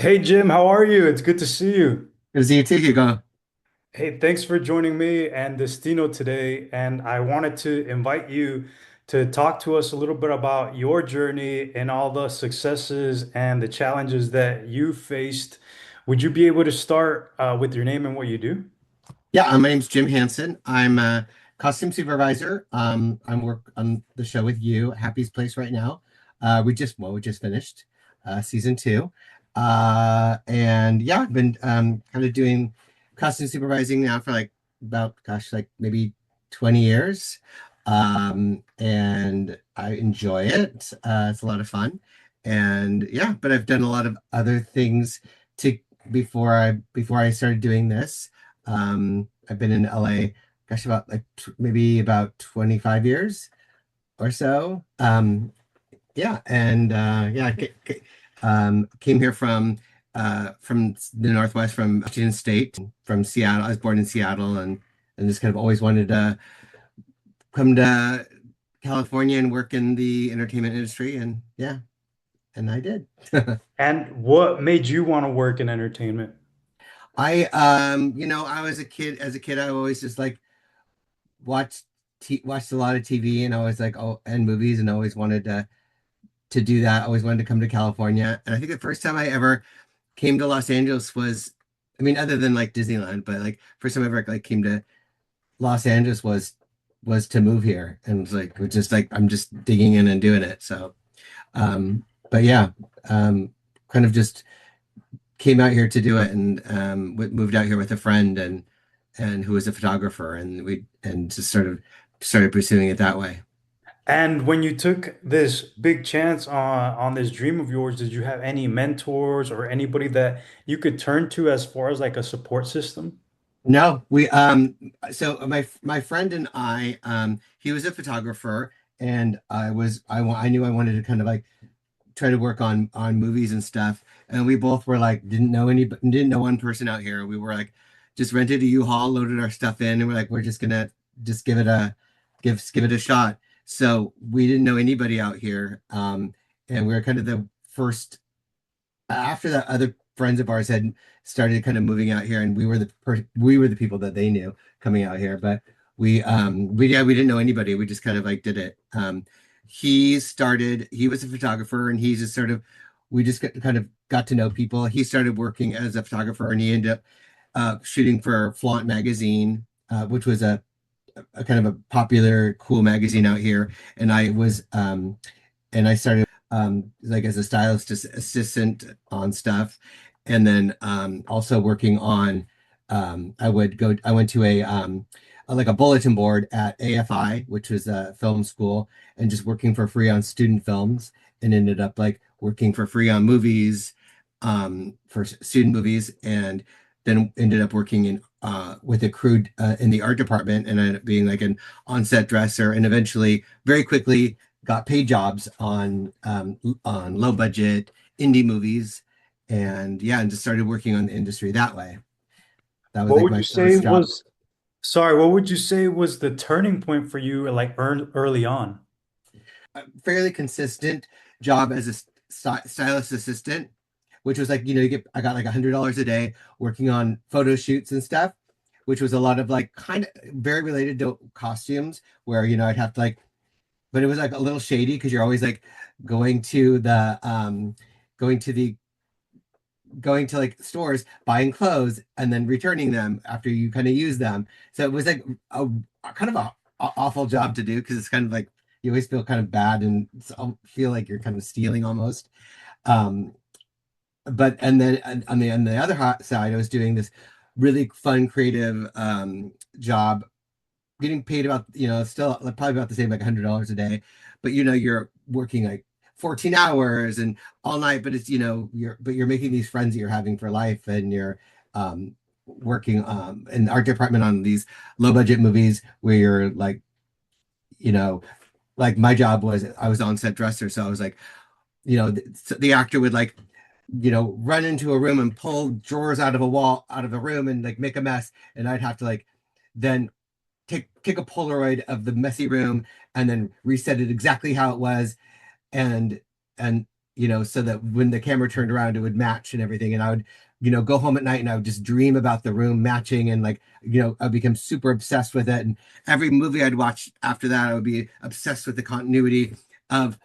Hey Jim, how are you? It's good to see you. Good to see you too, Hugo. Hey, thanks for joining me and Destino today. And I wanted to invite you to talk to us a little bit about your journey and all the successes and the challenges that you faced. Would you be able to start with your name and what you do? Yeah, my name's Jim Hansen. I'm a costume supervisor. I'm work on the show with you, Happy's Place right now. We just finished season two. And yeah, I've been kind of doing costume supervising now for like about gosh, like maybe 20 years. And I enjoy it. It's a lot of fun. And yeah, but I've done a lot of other things to before I started doing this. I've been in LA, gosh, about like maybe about 25 years or so. Yeah, and yeah, came here from the Northwest, from Washington State, from Seattle. I was born in Seattle, and just kind of always wanted to come to California and work in the entertainment industry, and yeah, and I did. And what made you want to work in entertainment? I was a kid. As a kid, I always just like watched watched a lot of TV, and always like, oh, and movies, and always wanted to do that. Always wanted to come to California. And I think the first time I ever came to Los Angeles was, I mean, other than like Disneyland, but like first time I ever like came to Los Angeles was to move here, and was just like I'm just digging in and doing it. So, but yeah, kind of just came out here to do it, and moved out here with a friend, and who was a photographer, and we and just sort of started pursuing it that way. And when you took this big chance on this dream of yours, did you have any mentors or anybody that you could turn to as far as like a support system? No, we so my friend and I, he was a photographer, and I knew I wanted to kind of like try to work on movies and stuff, and we both were like didn't know one person out here. We were like just rented a U-Haul, loaded our stuff in, and we're like we're just gonna just give it a shot. So we didn't know anybody out here, and we were kind of the first after that. Other friends of ours had started kind of moving out here, and we were the people that they knew coming out here. But we didn't know anybody. We just kind of like did it. He was a photographer, and he just sort of we just kind of got to know people. He started working as a photographer, and he ended up shooting for Flaunt magazine, which was a kind of a popular cool magazine out here. And I started like as a stylist assistant on stuff, and then also working on I went to like a bulletin board at AFI, which was a film school, and just working for free on student films, and ended up like working for free on movies, for student movies, and then ended up working in with a crew in the art department, and I ended up being like an on-set dresser, and eventually very quickly got paid jobs on low budget indie movies, and yeah, and just started working on the industry that way. That was What like would my you say first job. was, sorry, what would you say was the turning point for you like early on? A fairly consistent job as a stylist assistant, which was like, I got like $100 a day working on photo shoots and stuff, which was a lot of like kind of very related to costumes, where I'd have to like, but it was like a little shady because you're always like going to the going to the going to like stores, buying clothes, and then returning them after you kind of use them. So it was like a kind of a awful job to do, because it's kind of like you always feel kind of bad, and feel like you're kind of stealing almost. Um, but and then on the other side, I was doing this really fun, creative job, getting paid about, still like, probably about the same, like $100 a day. But you're working like 14 hours and all night, but you're making these friends that you're having for life, and you're working in the art department on these low budget movies where you're like, you know, like my job was I was on set dresser, so I was like, the actor would like, run into a room and pull drawers out of a room and like make a mess, and I'd have to like then take a Polaroid of the messy room and then reset it exactly how it was, and and so that when the camera turned around, it would match and everything. And I would, go home at night and I would just dream about the room matching and like, I'd become super obsessed with it. And every movie I'd watch after that, I would be obsessed with the continuity of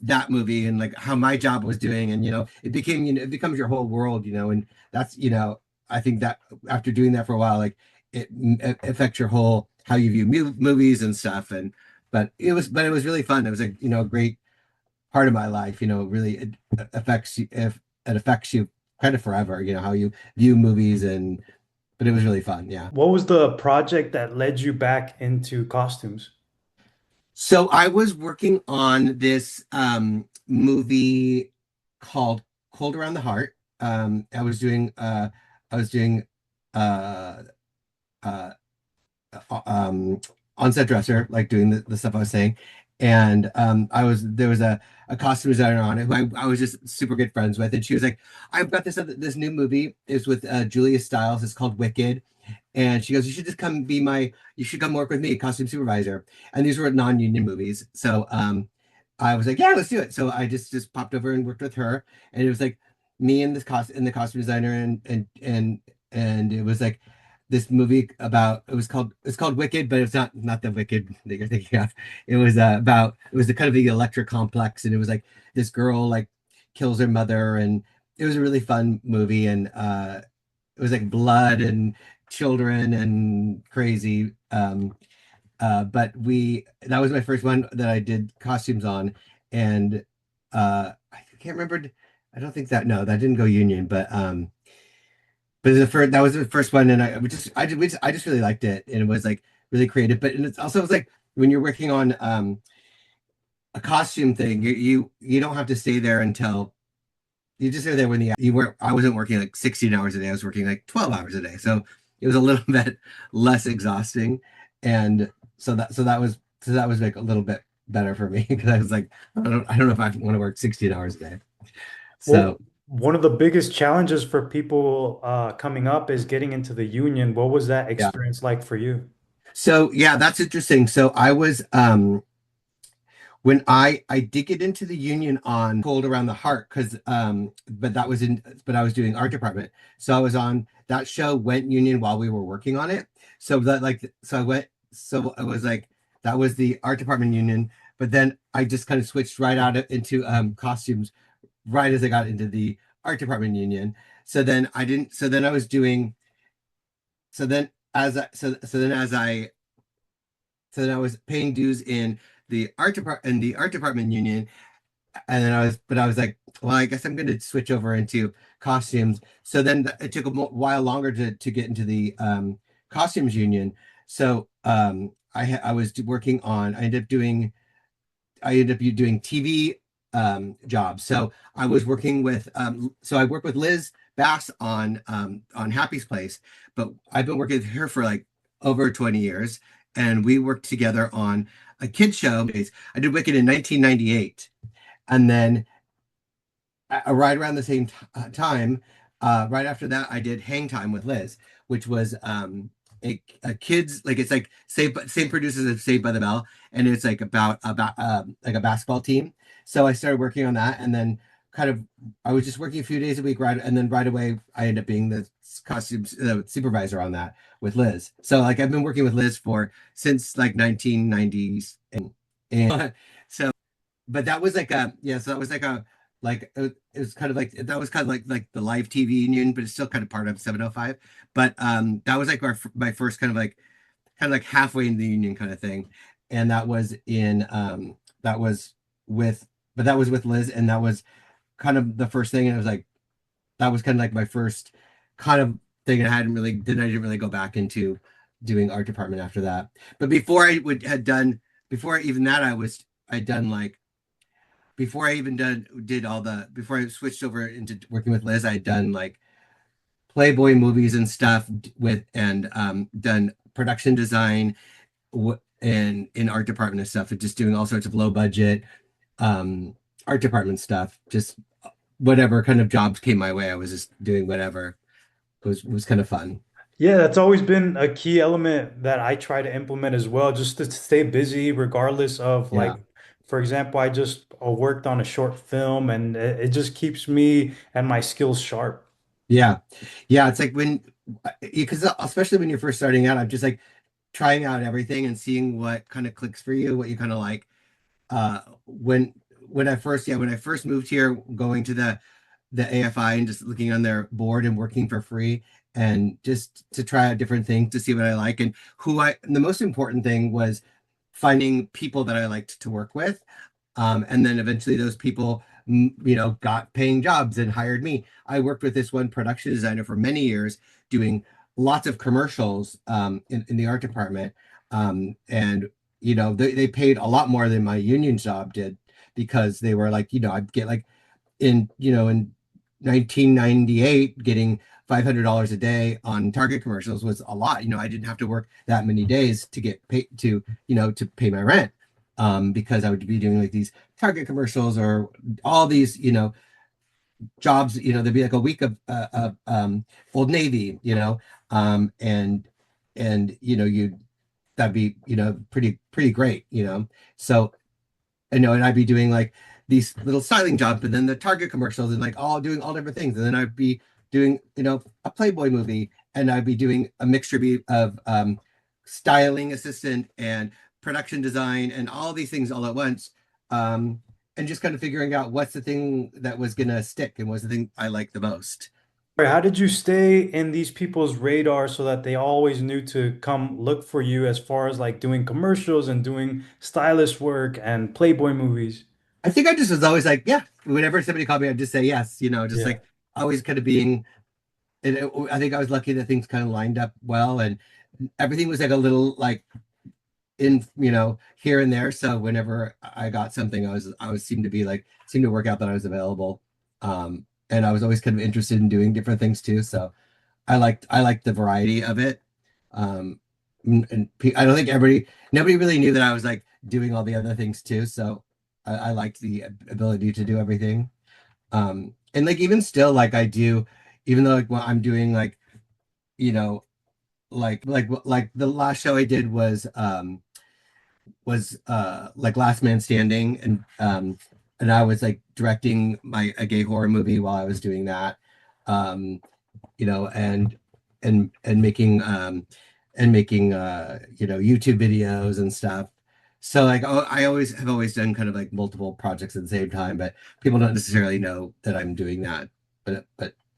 that movie and like how my job was doing. And, it became, it becomes your whole world, and that's, I think that after doing that for a while, like it affects your whole how you view movies and stuff. And but it was really fun. It was a a great part of my life. Really it affects you if it affects you kind of forever. How you view movies and but it was really fun. Yeah. What was the project that led you back into costumes? So I was working on this movie called Cold Around the Heart. I was doing uh uh on-set dresser, like doing the stuff I was saying. And there was a costume designer on it who I was just super good friends with. And she was like, I've got this new movie. It's with Julia Stiles. It's called Wicked. And she goes, you should come work with me, costume supervisor. And these were non-union movies. So I was like, yeah, let's do it. So I just popped over and worked with her. And it was like me and the costume designer and it was like this movie about it's called Wicked, but it's not the Wicked that you're thinking of. It was about it was the kind of the electric complex, and it was like this girl like kills her mother, and it was a really fun movie, and it was like blood and children and crazy. But we that was my first one that I did costumes on, and I can't remember. I don't think that no, that didn't go union, but that was the first one, and I just really liked it, and it was like really creative. But and it's also it was like when you're working on a costume thing, you don't have to stay there until you just stay there when the you were. I wasn't working like 16 hours a day. I was working like 12 hours a day, so it was a little bit less exhausting, and so that was like a little bit better for me because I was like I don't know if I want to work 16 hours a day. Well, So one of the biggest challenges for people coming up is getting into the union. What was that yeah, experience like for you? so yeah, that's interesting. So I was when I did get into the union on Cold Around the Heart because but I was doing art department. So I was on that show went union while we were working on it. So I went so I was like that was the art department union, but then I just kind of switched right into costumes right as I got into the art department union. So then I was doing so then as I, so then as I so then I was paying dues in the art department union, and then I was like, well, I guess I'm going to switch over into costumes. So then it took a while longer to get into the costumes union. So I was working on I ended up doing TV jobs. So I was working with so I worked with Liz Bass on Happy's Place, but I've been working with her for like over 20 years, and we worked together on a kid show. I did Wicked in 1998, and then right around the same time, right after that, I did Hang Time with Liz, which was a kids like it's like same producers as Saved by the Bell, and it's like about like a basketball team. So I started working on that, and then kind of I was just working a few days a week, right, and then right away I ended up being the costume supervisor on that with Liz. So like I've been working with Liz for since like 1990s, and so but that was like a yeah, so that was like a it was kind of like that was kind of like the live TV union, but it's still kind of part of 705. But that was like my first kind of like halfway in the union kind of thing. And that was in that was with that was with Liz, and that was kind of the first thing. And it was like that was kind of like my first kind of thing. And I didn't really go back into doing art department after that. But before even that I'd done like before I even did all the before I switched over into working with Liz, I'd done like Playboy movies and stuff with and done production design and in art department and stuff, and just doing all sorts of low budget um art department stuff. Just whatever kind of jobs came my way, I was just doing whatever. It was kind of fun. Yeah, that's always been a key element that I try to implement as well, just to stay busy regardless of Yeah. for example, I just worked on a short film, and it just keeps me and my skills sharp. Yeah. Yeah. It's like when, because especially when you're first starting out, I'm just like trying out everything and seeing what kind of clicks for you, what you kind of like. When when I first moved here, going to the AFI and just looking on their board and working for free and just to try out different things to see what I like and and the most important thing was finding people that I liked to work with. And then eventually those people, got paying jobs and hired me. I worked with this one production designer for many years doing lots of commercials in the art department. And, they paid a lot more than my union job did because they were like, I'd get like in 1998, getting $500 a day on Target commercials was a lot. I didn't have to work that many days to get paid to pay my rent because I would be doing like these Target commercials or all these, jobs. There'd be like a week of Old Navy, and you that'd be pretty great, So and I'd be doing like these little styling jobs, and then the Target commercials, and like all doing all different things, and then I'd be doing a Playboy movie, and I'd be doing a mixture of styling assistant and production design and all these things all at once, and just kind of figuring out what's the thing that was gonna stick and what's the thing I like the most. How did you stay in these people's radar so that they always knew to come look for you as far as like doing commercials and doing stylist work and Playboy movies? I think I just was always like, yeah, whenever somebody called me, I'd just say yes, just Yeah. like always kind of being. I think I was lucky that things kind of lined up well, and everything was like a little like in here and there. So whenever I got something, I was seemed to work out that I was available, and I was always kind of interested in doing different things too. So I liked the variety of it. Um, and I don't think nobody really knew that I was like doing all the other things too. So I liked the ability to do everything. And like even still, like I do, even though like what I'm doing, like you know, like the last show I did was like Last Man Standing, and I was like directing a gay horror movie while I was doing that. Um, and making YouTube videos and stuff. So like I always have always done kind of like multiple projects at the same time, but people don't necessarily know that I'm doing that. But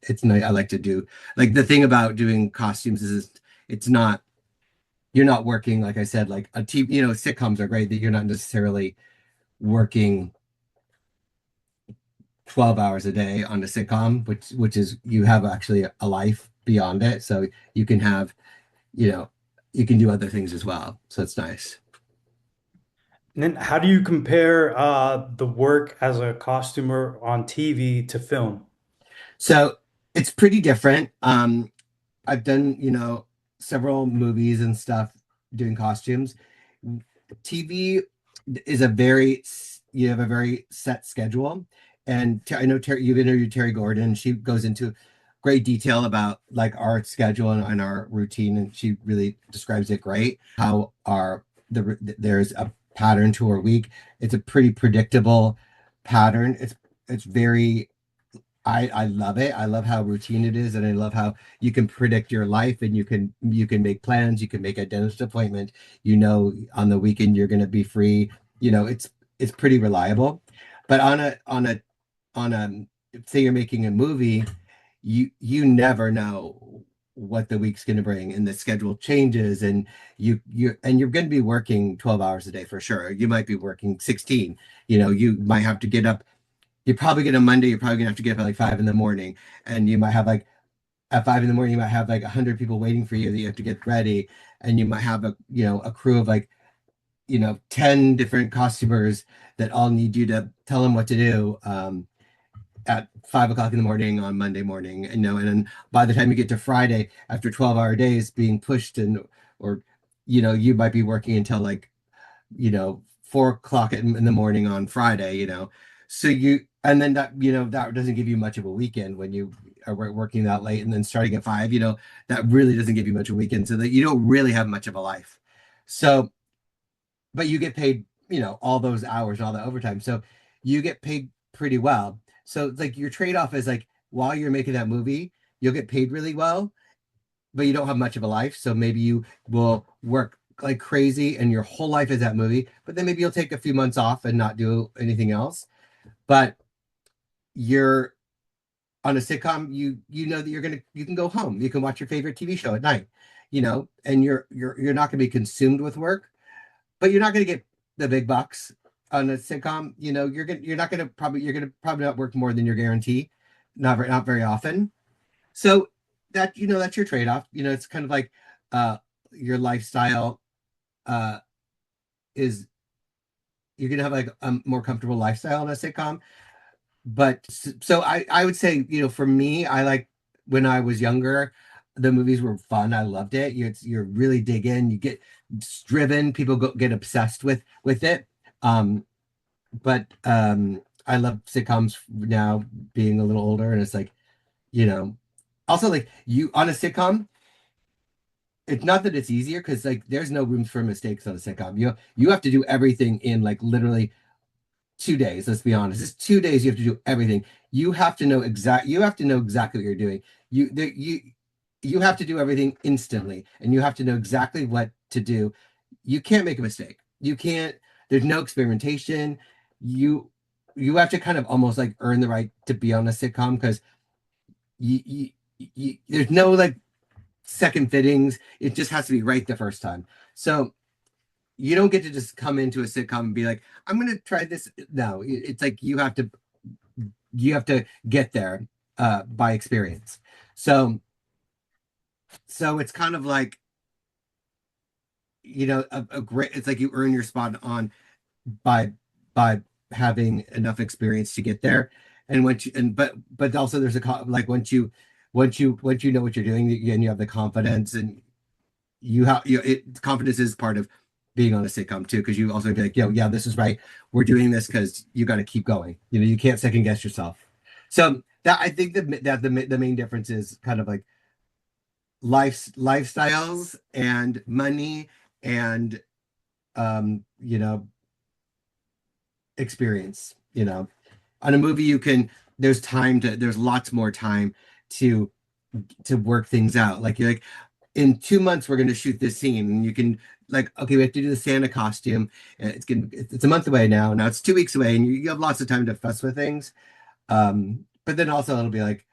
it's nice. I like to do like the thing about doing costumes is it's not you're not working, like I said, like a TV, sitcoms are great that you're not necessarily working 12 hours a day on a sitcom, which is you have actually a life beyond it. So you can have, you know, you can do other things as well. So it's nice. And then how do you compare the work as a costumer on TV to film? So it's pretty different. I've done, several movies and stuff doing costumes. TV is you have a very set schedule. And I know you've interviewed Terry Gordon. She goes into great detail about like our schedule and our routine, and she really describes it great. How there's a pattern to our week. It's a pretty predictable pattern. It's very I love it. I love how routine it is, and I love how you can predict your life, and you can make plans. You can make a dentist appointment. On the weekend you're going to be free. It's pretty reliable. But on a say you're making a movie, you never know what the week's going to bring, and the schedule changes, and you're going to be working 12 hours a day for sure. You might be working 16. You might have to get up. You probably get a Monday, you're probably gonna have to get up at like 5 in the morning, and you might have like at 5 in the morning, you might have like 100 people waiting for you that you have to get ready, and you might have a crew of like 10 different costumers that all need you to tell them what to do at 5 o'clock in the morning on Monday morning, and then by the time you get to Friday, after 12-hour days being pushed or you might be working until like 4 o'clock in the morning on Friday, So and then that doesn't give you much of a weekend when you are working that late and then starting at 5, that really doesn't give you much of a weekend. So that you don't really have much of a life. So, but you get paid all those hours, all the overtime. So you get paid pretty well. So it's like your trade-off is like while you're making that movie, you'll get paid really well, but you don't have much of a life. So maybe you will work like crazy and your whole life is that movie, but then maybe you'll take a few months off and not do anything else. But you're on a sitcom, you know that you can go home. You can watch your favorite TV show at night, and you're not gonna be consumed with work, but you're not gonna get the big bucks on a sitcom. You're gonna probably not work more than your guarantee, not very often. So that's your trade-off. It's kind of like uh your lifestyle uh is you're gonna have like a more comfortable lifestyle in a sitcom. But so I would say, for me, I like when I was younger, the movies were fun. I loved it. You're really dig in, you get driven, people get obsessed with it. But I love sitcoms now being a little older, and it's like, you know, also like you on a sitcom, it's not that it's easier because like there's no room for mistakes on a sitcom. You have to do everything in like literally 2 days. Let's be honest. It's 2 days. You have to do everything. You have to know exactly what you're doing. You have to do everything instantly, and you have to know exactly what to do. You can't make a mistake. You can't. There's no experimentation. You you have to kind of almost like earn the right to be on a sitcom because there's no like second fittings. It just has to be right the first time. So you don't get to just come into a sitcom and be like, I'm gonna try this. No, it's like you have to get there by experience. So so it's kind of like, a great, it's like you earn your spot on by by having enough experience to get there. And once you and but also there's like once you know what you're doing and you have the confidence, and confidence is part of being on a sitcom too, because you also be like, yeah, this is right. We're doing this because you got to keep going. You can't second guess yourself. So that I think that the main difference is kind of like lifestyles and money and experience. On a movie there's lots more time to work things out. Like you're like, in 2 months we're going to shoot this scene, and you can like, okay, we have to do the Santa costume, and it's a month away now it's 2 weeks away, and you have lots of time to fuss with things. But then also it'll be like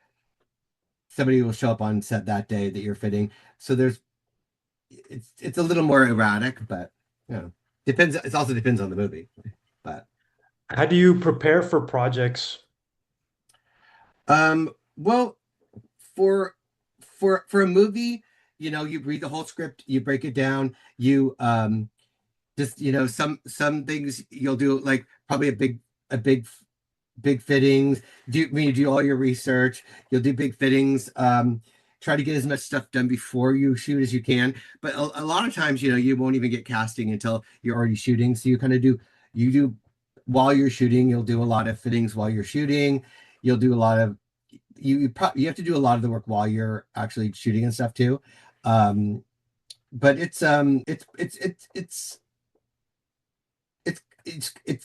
somebody will show up on set that day that you're fitting, so it's a little more erratic, but depends. It also depends on the movie. But How do you prepare for projects? well, for a movie, you read the whole script, you break it down, you just some things you'll do, like probably a big fittings. When you do all your research, you'll do big fittings. Try to get as much stuff done before you shoot as you can. But a lot of times, you won't even get casting until you're already shooting. So you do while you're shooting, you'll do a lot of fittings while you're shooting. You'll do a lot of you have to do a lot of the work while you're actually shooting and stuff too. Um, but it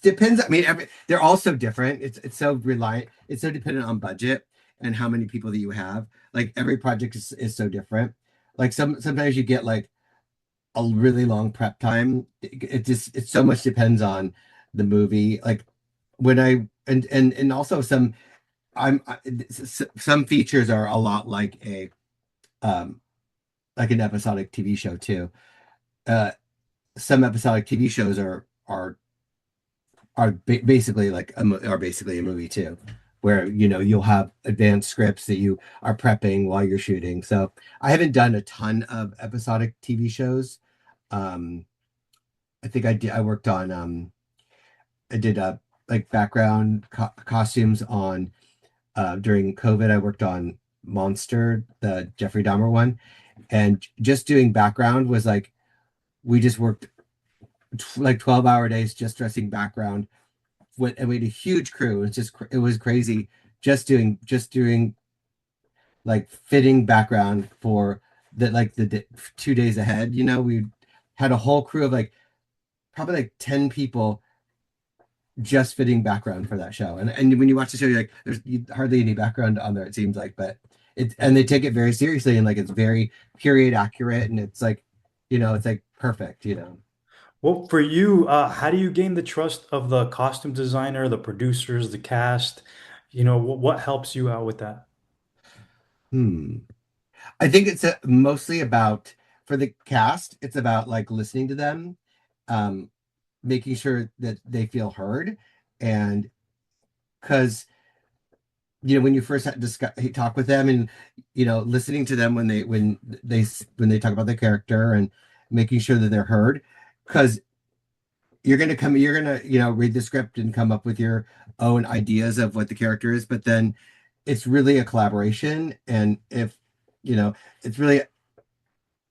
depends. I mean, they're all so different. It's so reliant. It's so dependent on budget and how many people that you have. Like every project is so different. Like sometimes you get like a really long prep time. It so much depends on the movie. Like when I and also some features are a lot um like an episodic TV show too. Uh, some episodic TV shows basically are basically a movie too, where you'll have advanced scripts that you are prepping while you're shooting. So I haven't done a ton of episodic TV shows. Um, I think I worked on I did like background costumes on during COVID. I worked on Monster, the Jeffrey Dahmer one, and just doing background was like we just worked like 12-hour days just dressing background and we had a huge crew. It was crazy just doing like fitting background for the 2 days ahead. We had a whole crew of like probably like 10 people just fitting background for that show. And when you watch the show, you're like, there's hardly any background on there, it seems like, but it and they take it very seriously and like it's very period accurate and it's like, it's like perfect, Well, for you, how do you gain the trust of the costume designer, the producers, the cast? What helps you out with that? Hmm. I think it's mostly about for the cast, it's about like listening to them, um, making sure that they feel heard. And because when you first talk with them and listening to them when they talk about the character and making sure that they're heard because you're gonna read the script and come up with your own ideas of what the character is, but then it's really a collaboration. And if it's really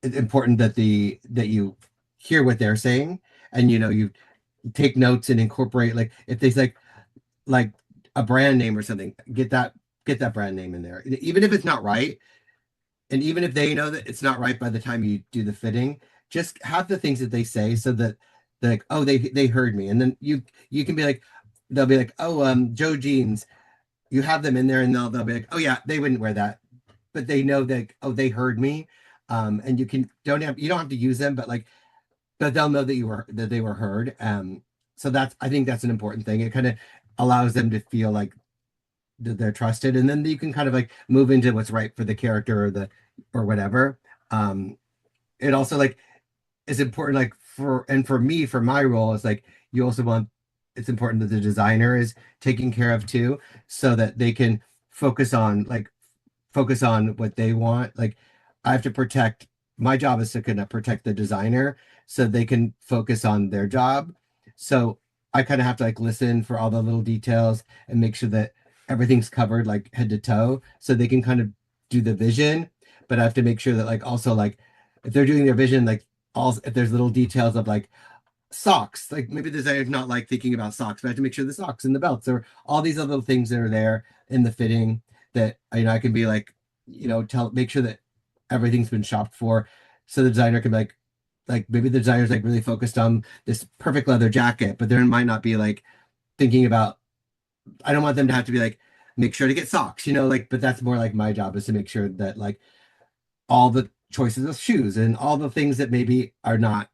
important that you hear what they're saying and you take notes and incorporate, like if they like a brand name or something, get that brand name in there, even if it's not right, and even if they know that it's not right by the time you do the fitting, just have the things that they say so that they're like, oh, they heard me, and then you can be like, they'll be like, oh, Joe jeans, you have them in there, and they'll be like, oh yeah, they wouldn't wear that, but they know that, oh, they heard me, and you don't have to use them, but they'll know that they were heard. So I think that's an important thing. It kind of allows them to feel like that they're trusted, and then you can kind of like move into what's right for the character or whatever. Um, it also like is important, like for me, for my role, is like you also want it's important that the designer is taken care of too, so that they can focus on like focus on what they want. Like I have to protect my job is to kind of protect the designer so they can focus on their job. So I kind of have to like listen for all the little details and make sure that everything's covered like head to toe so they can kind of do the vision. But I have to make sure that like also like if they're doing their vision, like all if there's little details of like socks, like maybe the designer's not like thinking about socks, but I have to make sure the socks and the belts or all these other things that are there in the fitting that I can be like, make sure that everything's been shopped for, so the designer can be like maybe the designer's like really focused on this perfect leather jacket, but there might not be like thinking about. I don't want them to have to be like make sure to get socks, like, but that's more like my job is to make sure that like all the choices of shoes and all the things that maybe are not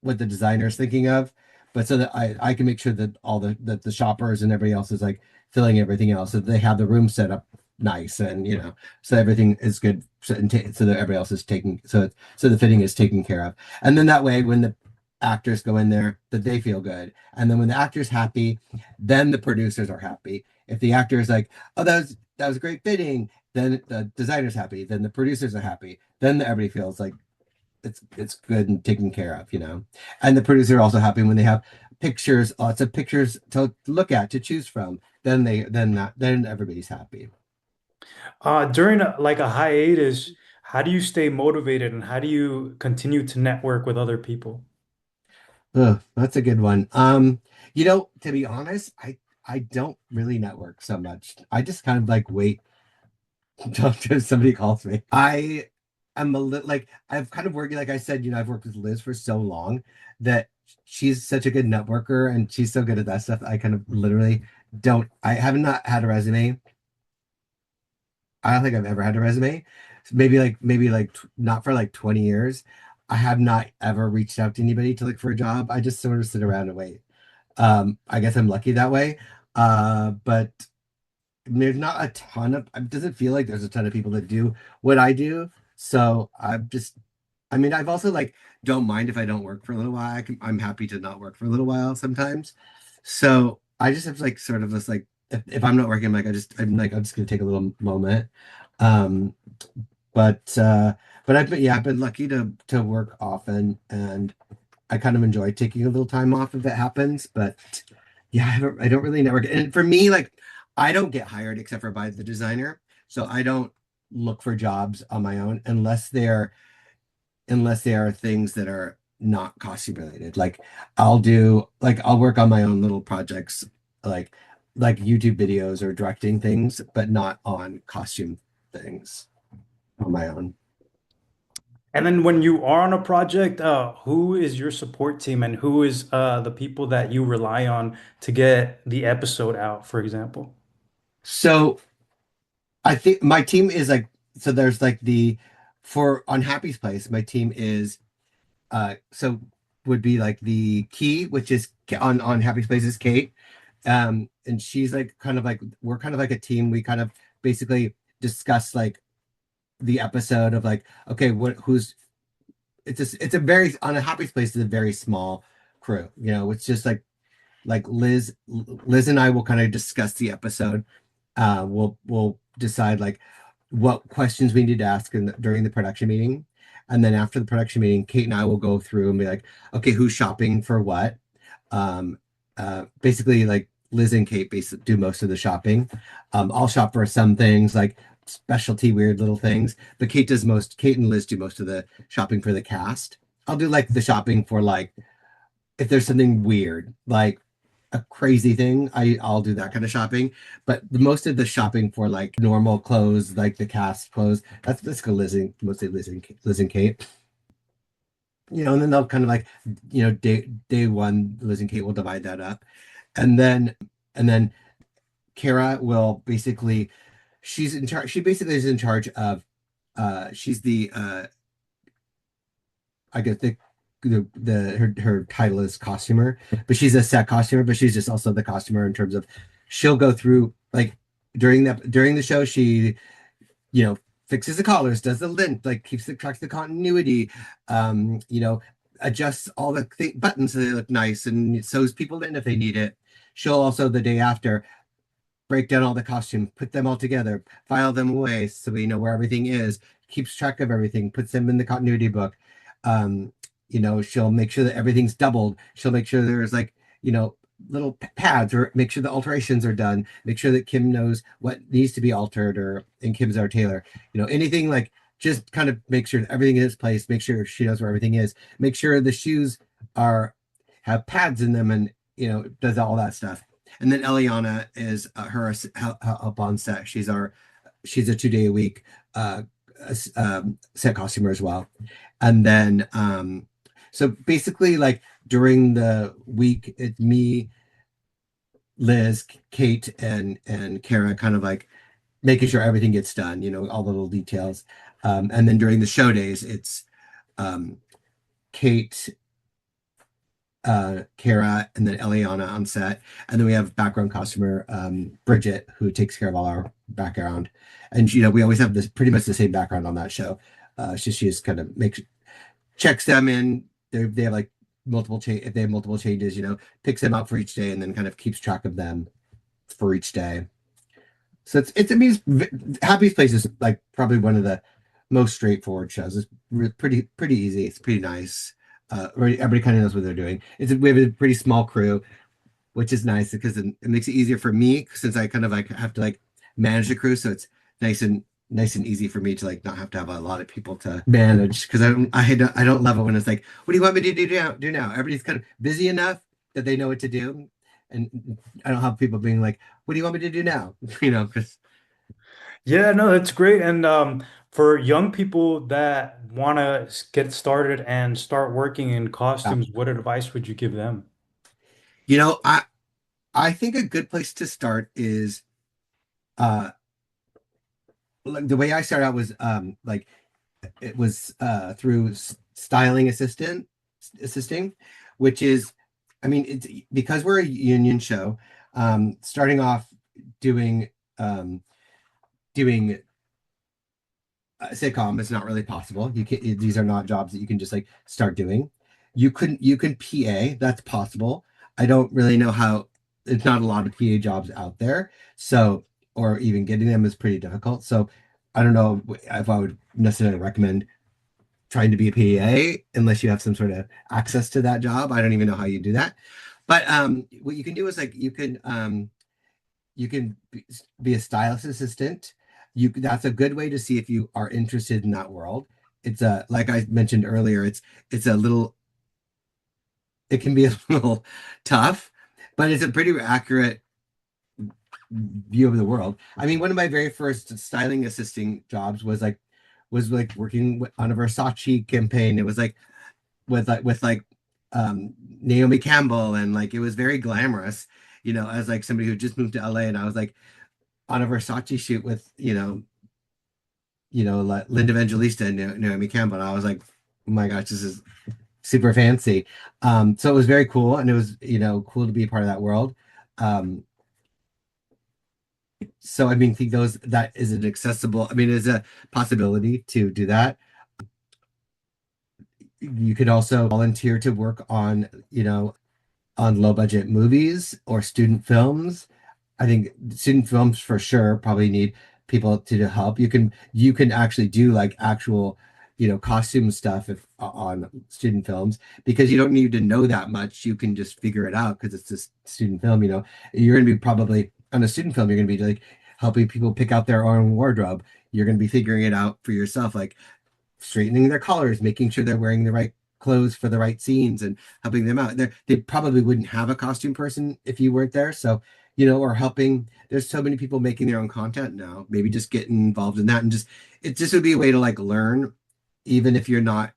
what the designer is thinking of, but so that I can make sure that all the shoppers and everybody else is like filling everything else, so that they have the room set up nice and so everything is good, so that everybody else is taking so the fitting is taken care of, and then that way when the actors go in there that they feel good, and then when the actor's happy, then the producers are happy. If the actor is like, oh, that was a great fitting, then the designer's happy, then the producers are happy, then everybody feels like it's good and taken care of, and the producer are also happy when they have pictures, lots of pictures to look at, to choose from, then everybody's happy. During like a hiatus, how do you stay motivated and how do you continue to network with other people? Ugh, that's a good one. To be honest, I don't really network so much. I just kind of like wait until somebody calls me. I am a little like I've kind of worked, like I said, I've worked with Liz for so long that she's such a good networker and she's so good at that stuff. I kind of literally don't. I have not had a resume. I don't think I've ever had a resume. Not for like 20 years. I have not ever reached out to anybody to look for a job. I just sort of sit around and wait. I guess I'm lucky that way. But there's not a ton of, it doesn't feel like there's a ton of people that do what I do. So I mean, I've also like, don't mind if I don't work for a little while. I'm happy to not work for a little while sometimes. So I just have like sort of this like, if I'm not working, I'm just gonna take a little moment. Um, but I've been lucky to work often, and I kind of enjoy taking a little time off if it happens. But yeah, I don't really network. And for me, like I don't get hired except for by the designer. So I don't look for jobs on my own unless they are things that are not costume related. Like I'll work on my own little projects, like like YouTube videos or directing things, but not on costume things on my own. And then when you are on a project, who is your support team and who is the people that you rely on to get the episode out, for example? So I think my team is like, so there's like the, for on Happy's Place, my team is so would be like the key, which is on Happy's Place is Kate. And she's like kind of like, we're kind of like a team. We kind of basically discuss like the episode of like, okay, what who's it's a very on a Happy's Place is a very small crew. You know, it's just like Liz and I will kind of discuss the episode. We'll decide like what questions we need to ask during the production meeting. And then after the production meeting, Kate and I will go through and be like, okay, who's shopping for what? Um, Basically, like Liz and Kate basically do most of the shopping. I'll shop for some things like specialty weird little things, but Kate and Liz do most of the shopping for the cast. I'll do like the shopping for like if there's something weird, like a crazy thing, I'll do that kind of shopping. But most of the shopping for like normal clothes, like the cast clothes, that's go mostly Liz and Kate. You know, and then they'll kind of like, you know, day one, Liz and Kate will divide that up. And then Kara will basically she's in charge, she basically is in charge of she's the I guess her title is costumer, but she's a set costumer, but she's just also the costumer in terms of she'll go through like during the show she you know fixes the collars, does the lint, like keeps the tracks the continuity, you know, adjusts all the buttons so they look nice and sews people in if they need it. She'll also the day after break down all the costumes, put them all together, file them away so we know where everything is, keeps track of everything, puts them in the continuity book. Um, you know, she'll make sure that everything's doubled. She'll make sure there's like, you know, little pads or make sure the alterations are done, make sure that Kim knows what needs to be altered or and Kim's our tailor. You know, anything like just kind of make sure everything in its place, make sure she knows where everything is, make sure the shoes are have pads in them and you know, does all that stuff. And then Eliana is her up on set. She's a 2 day a week uh, set costumer as well. And then so basically like during the week, it's me, Liz, Kate, and Kara kind of like making sure everything gets done. You know, all the little details. And then during the show days, it's um, Kate, Kara, and then Eliana on set. And then we have background costumer Bridget, who takes care of all our background. And you know, we always have this pretty much the same background on that show. She just kind of makes checks them in. They have like multiple change if they have multiple changes, you know, picks them out for each day and then kind of keeps track of them for each day. So it's I mean Happy's Place is like probably one of the most straightforward shows. It's pretty easy. It's pretty nice. Everybody kind of knows what they're doing. We have a pretty small crew, which is nice because it makes it easier for me since I kind of like have to like manage the crew. So it's nice and easy for me to like not have to have a lot of people to manage because I don't love it when it's like, what do you want me to do now? Everybody's kind of busy enough that they know what to do, and I don't have people being like, what do you want me to do now? You know, because Yeah, no, that's great. And for young people that want to get started and start working in costumes, what advice would you give them? you know, I think a good place to start is uh like the way I started out was like it was through styling assisting, which is, I mean, it's because we're a union show, starting off doing doing a sitcom is not really possible. You can These are not jobs that you can just like start doing. You can PA, that's possible. I don't really know how. It's not a lot of PA jobs out there, so or even getting them is pretty difficult. So I don't know if I would necessarily recommend trying to be a PA unless you have some sort of access to that job. I don't even know how you do that. But what you can do is like you can be a stylist assistant. That's a good way to see if you are interested in that world. It's a like I mentioned earlier, it's a little it can be a little tough, but it's a pretty accurate view of the world. I mean, one of my very first styling assisting jobs was like was like working on a Versace campaign. It was like with Naomi Campbell, and like it was very glamorous, as like somebody who just moved to LA, and I was like on a Versace shoot with like Linda Evangelista and Naomi Campbell. And I was like, oh my gosh, this is super fancy. So it was very cool, and it was cool to be a part of that world. Um, so I mean, think those that is an accessible. I mean, is a possibility to do that. You could also volunteer to work on, on low budget movies or student films. I think student films for sure probably need people to help. You can actually do like actual, costume stuff if on student films, because you don't need to know that much. You can just figure it out because it's just student film. You're gonna be probably on a student film, you're gonna be like helping people pick out their own wardrobe. You're gonna be figuring it out for yourself, like straightening their collars, making sure they're wearing the right clothes for the right scenes and helping them out. They probably wouldn't have a costume person if you weren't there. So, or helping. There's so many people making their own content now. Maybe just getting involved in that, and it just would be a way to like learn, even if you're not,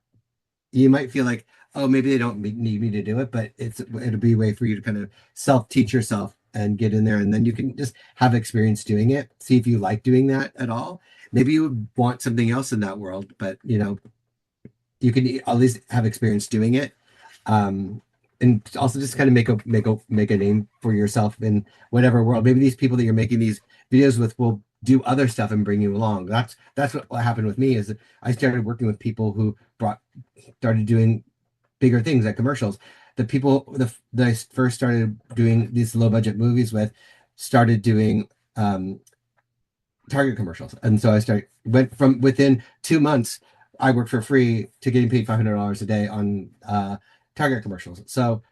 you might feel like, oh, maybe they don't need me to do it, but it'll be a way for you to kind of self-teach yourself and get in there, and then you can just have experience doing it, see if you like doing that at all. Maybe you would want something else in that world, but you can at least have experience doing it. um and also just kind of make a name for yourself in whatever world. Maybe these people that you're making these videos with will do other stuff and bring you along. That's what happened with me, is that I started working with people who brought started doing bigger things like commercials. The people that I first started doing these low budget movies with started doing Target commercials. And so went from within 2 months, I worked for free to getting paid $500 a day on Target commercials. So,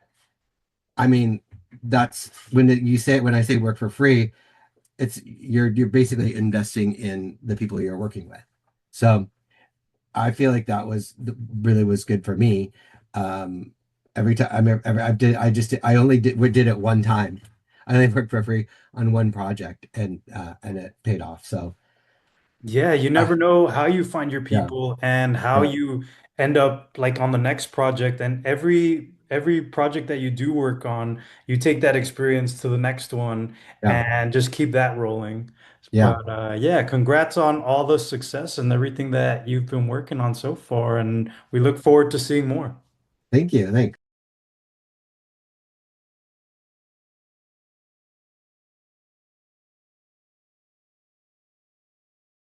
I mean, that's when I say work for free, it's you're basically investing in the people you're working with. So I feel like that really was good for me. Um, every time I only did it one time. I only worked for free on one project, and it paid off. So Yeah, you uh, never know how you find your yeah, people and how yeah, you end up like on the next project. And every project that you do work on, you take that experience to the next one yeah, and just keep that rolling. yeah. But yeah, congrats on all the success and everything that you've been working on so far, and we look forward to seeing more. Thank you. Thanks.